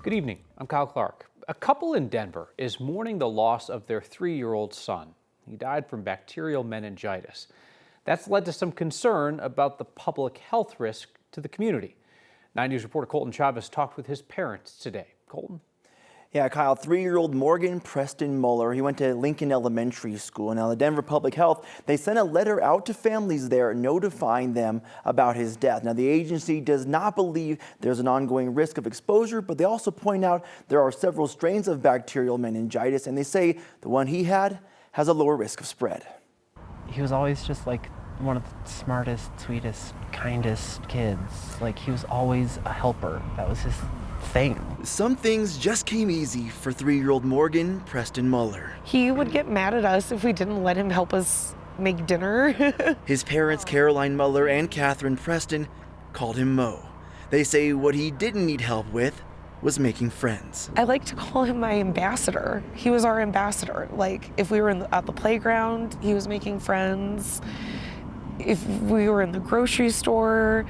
Good evening. I'm Kyle Clark. A couple in Denver is mourning the loss of their 3-year-old son. He died from bacterial meningitis. That's led to some concern about the public health risk to the community. 9 News reporter Colton Chavez talked with his parents today. Colton? Yeah, Kyle, 3-year-old Morgan Preston Muller, he went to Lincoln Elementary School. Now, the Denver Public Health, they sent a letter out to families there notifying them about his death. Now, the agency does not believe there's an ongoing risk of exposure, but they also point out there are several strains of bacterial meningitis, and they say the one he had has a lower risk of spread. He was always just like one of the smartest, sweetest, kindest kids. Like, he was always a helper. That was his thing. Some things just came easy for 3-year-old Morgan Preston Muller. He would get mad at us if we didn't let him help us make dinner. His parents, Caroline Muller and Catherine Preston, called him Mo. They say what he didn't need help with was making friends. I like to call him my ambassador. He was our ambassador. Like, if we were at the playground, he was making friends. If we were in the grocery store,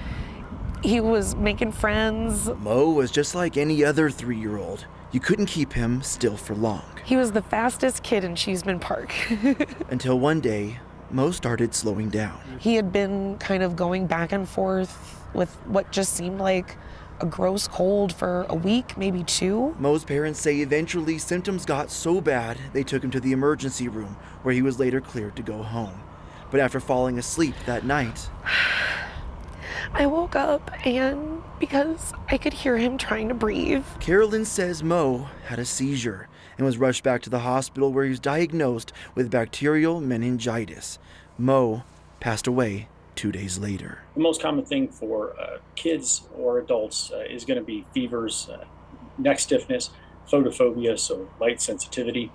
he was making friends. Mo was just like any other 3-year-old. You couldn't keep him still for long. He was the fastest kid in Cheeseman Park. Until one day, Mo started slowing down. He had been kind of going back and forth with what just seemed like a gross cold for a week, maybe 2. Mo's parents say eventually symptoms got so bad they took him to the emergency room, where he was later cleared to go home. But after falling asleep that night, I woke up and because I could hear him trying to breathe. Carolyn says Mo had a seizure and was rushed back to the hospital where he was diagnosed with bacterial meningitis. Mo passed away 2 days later. The most common thing for kids or adults is going to be fevers, neck stiffness, photophobia, so light sensitivity,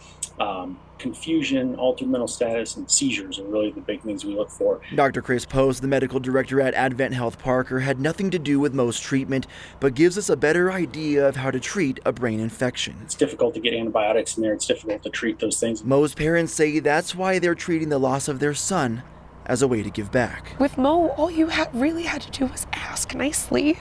confusion, altered mental status, and seizures are really the big things we look for. Dr. Chris Post, the medical director at Advent Health Parker, had nothing to do with Mo's treatment, but gives us a better idea of how to treat a brain infection. It's difficult to get antibiotics in there. It's difficult to treat those things. Mo's parents say that's why they're treating the loss of their son as a way to give back. With Mo, all you really had to do was ask nicely,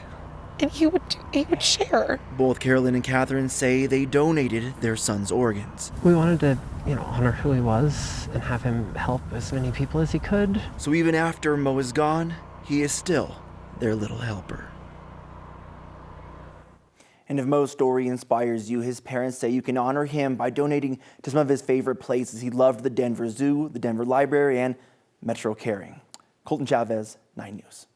and he would share. Both Carolyn and Catherine say they donated their son's organs. We wanted to, honor who he was and have him help as many people as he could. So even after Mo is gone, he is still their little helper. And if Mo's story inspires you, his parents say you can honor him by donating to some of his favorite places. He loved the Denver Zoo, the Denver Library, and Metro Caring. Colton Chavez, 9 News.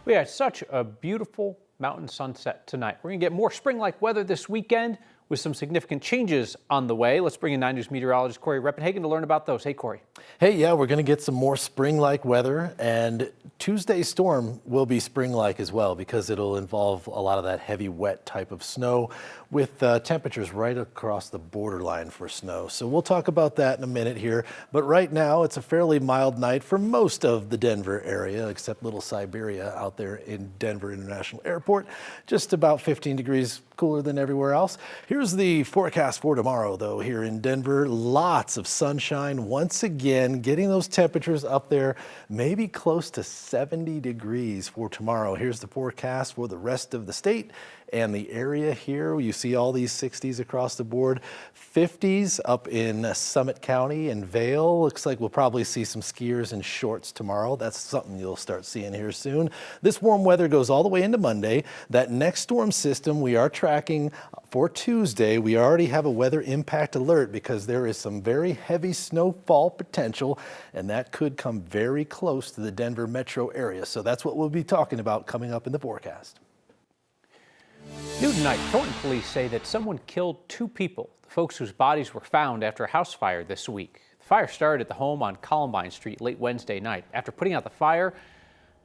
We had such a beautiful mountain sunset tonight. We're going to get more spring-like weather this weekend with some significant changes on the way. Let's bring in 9 News meteorologist Corey Reppenhagen to learn about those. Hey, Corey. Hey, yeah, we're going to get some more spring-like weather, and Tuesday's storm will be spring-like as well because it'll involve a lot of that heavy, wet type of snow with temperatures right across the borderline for snow. So we'll talk about that in a minute here. But right now, it's a fairly mild night for most of the Denver area, except Little Siberia out there in Denver International Airport. Just about 15 degrees cooler than everywhere else. Here's the forecast for tomorrow, though, here in Denver. Lots of sunshine once again, getting those temperatures up there, maybe close to 70 degrees for tomorrow. Here's the forecast for the rest of the state and the area here. You see all these 60s across the board. 50s up in Summit County and Vail. Looks like we'll probably see some skiers in shorts tomorrow. That's something you'll start seeing here soon. This warm weather goes all the way into Monday. That next storm system we are tracking for Tuesday, we already have a weather impact alert because there is some very heavy snowfall potential, and that could come very close to the Denver metro area. So that's what we'll be talking about coming up in the forecast. New tonight, Thornton police say that someone killed 2 people, the folks whose bodies were found after a house fire this week. The fire started at the home on Columbine Street late Wednesday night. After putting out the fire,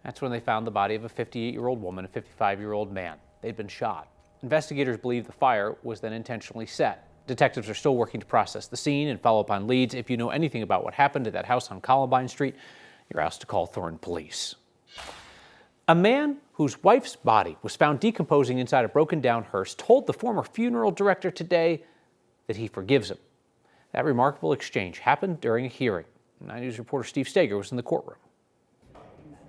that's when they found the body of a 58-year-old woman and a 55-year-old man. They'd been shot. Investigators believe the fire was then intentionally set. Detectives are still working to process the scene and follow up on leads. If you know anything about what happened at that house on Columbine Street, you're asked to call Thornton Police. A man whose wife's body was found decomposing inside a broken-down hearse told the former funeral director today that he forgives him. That remarkable exchange happened during a hearing. 9 News reporter Steve Steger was in the courtroom.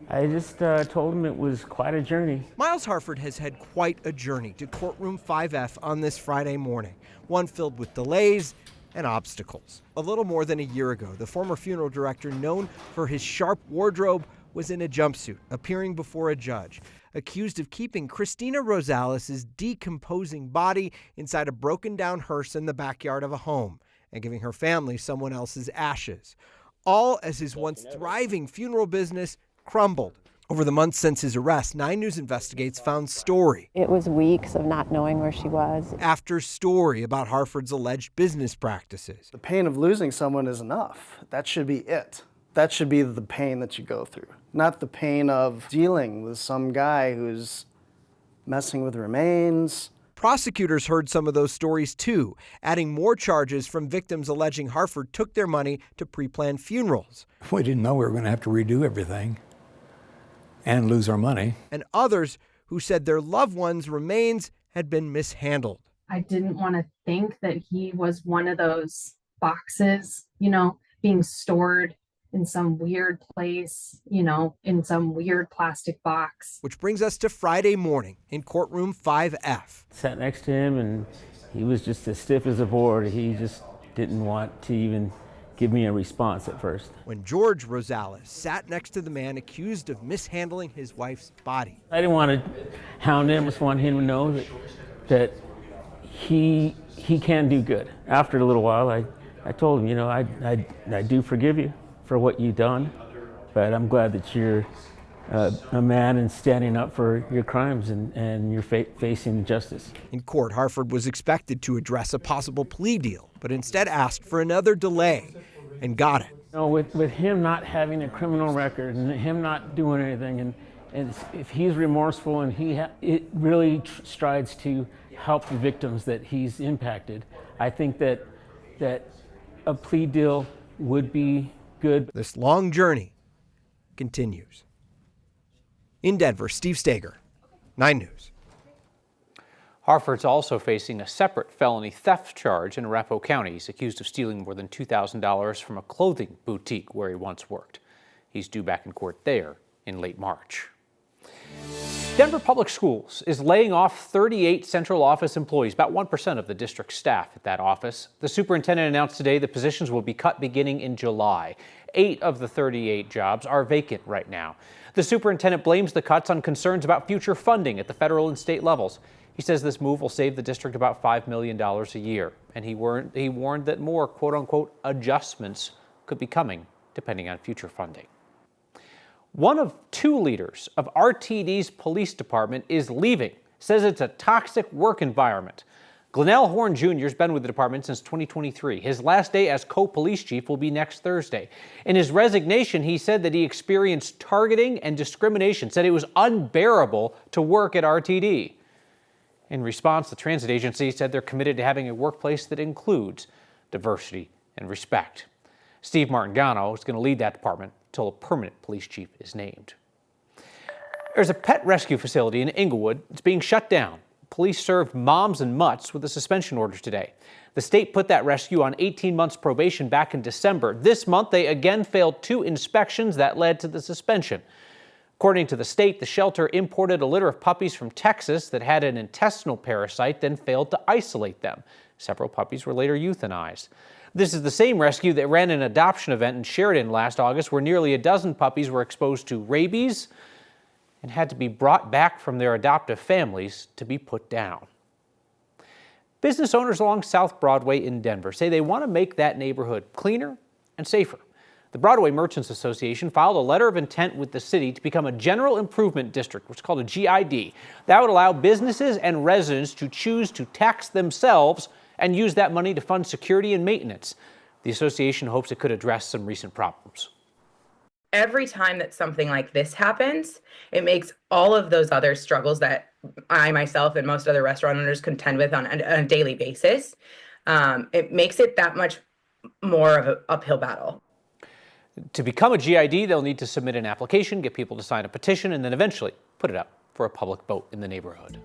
I just told him it was quite a journey. Miles Harford has had quite a journey to courtroom 5F on this Friday morning, one filled with delays and obstacles. A little more than a year ago, the former funeral director, known for his sharp wardrobe, was in a jumpsuit, appearing before a judge, accused of keeping Christina Rosales' decomposing body inside a broken-down hearse in the backyard of a home and giving her family someone else's ashes, all as his once thriving funeral business crumbled. Over the months since his arrest, 9 News Investigates found story. It was weeks of not knowing where she was. After story about Harford's alleged business practices. The pain of losing someone is enough. That should be it. That should be the pain that you go through, not the pain of dealing with some guy who's messing with remains. Prosecutors heard some of those stories too, adding more charges from victims alleging Harford took their money to pre-planned funerals. We didn't know we were going to have to redo everything and lose our money. And others who said their loved ones' remains had been mishandled. I didn't want to think that he was one of those boxes, being stored in some weird place, in some weird plastic box. Which brings us to Friday morning in courtroom 5F. Sat next to him and he was just as stiff as a board. He just didn't want to even give me a response at first. When George Rosales sat next to the man accused of mishandling his wife's body. I didn't want to hound him, just wanted him to know that he can do good. After a little while, I told him, I do forgive you for what you've done, but I'm glad that you're a man and standing up for your crimes and you're facing justice. In court, Harford was expected to address a possible plea deal, but instead asked for another delay and got it. With him not having a criminal record and him not doing anything, and if he's remorseful and it really strides to help the victims that he's impacted, I think that a plea deal would be good. This long journey continues. In Denver, Steve Stager, 9 News. Harford's also facing a separate felony theft charge in Arapahoe County. He's accused of stealing more than $2,000 from a clothing boutique where he once worked. He's due back in court there in late March. Denver Public Schools is laying off 38 central office employees, about 1% of the district's staff at that office. The superintendent announced today the positions will be cut beginning in July. 8 of the 38 jobs are vacant right now. The superintendent blames the cuts on concerns about future funding at the federal and state levels. He says this move will save the district about $5 million a year, and he warned that more quote-unquote adjustments could be coming depending on future funding. One of 2 leaders of RTD's police department is leaving, says it's a toxic work environment. Glenell Horn Jr. has been with the department since 2023. His last day as co-police chief will be next Thursday. In his resignation, he said that he experienced targeting and discrimination, said it was unbearable to work at RTD. In response, the transit agency said they're committed to having a workplace that includes diversity and respect. Steve Martingano is going to lead that department until a permanent police chief is named. There's a pet rescue facility in Inglewood. It's being shut down. Police served moms and mutts with a suspension order today. The state put that rescue on 18 months probation back in December. This month, they again failed 2 inspections that led to the suspension. According to the state, the shelter imported a litter of puppies from Texas that had an intestinal parasite, then failed to isolate them. Several puppies were later euthanized. This is the same rescue that ran an adoption event in Sheridan last August where nearly a dozen puppies were exposed to rabies and had to be brought back from their adoptive families to be put down. Business owners along South Broadway in Denver say they want to make that neighborhood cleaner and safer. The Broadway Merchants Association filed a letter of intent with the city to become a general improvement district, which is called a GID. That would allow businesses and residents to choose to tax themselves and use that money to fund security and maintenance. The association hopes it could address some recent problems. Every time that something like this happens, it makes all of those other struggles that I myself and most other restaurant owners contend with on a daily basis, it makes it that much more of an uphill battle. To become a GID, they'll need to submit an application, get people to sign a petition, and then eventually put it up for a public vote in the neighborhood.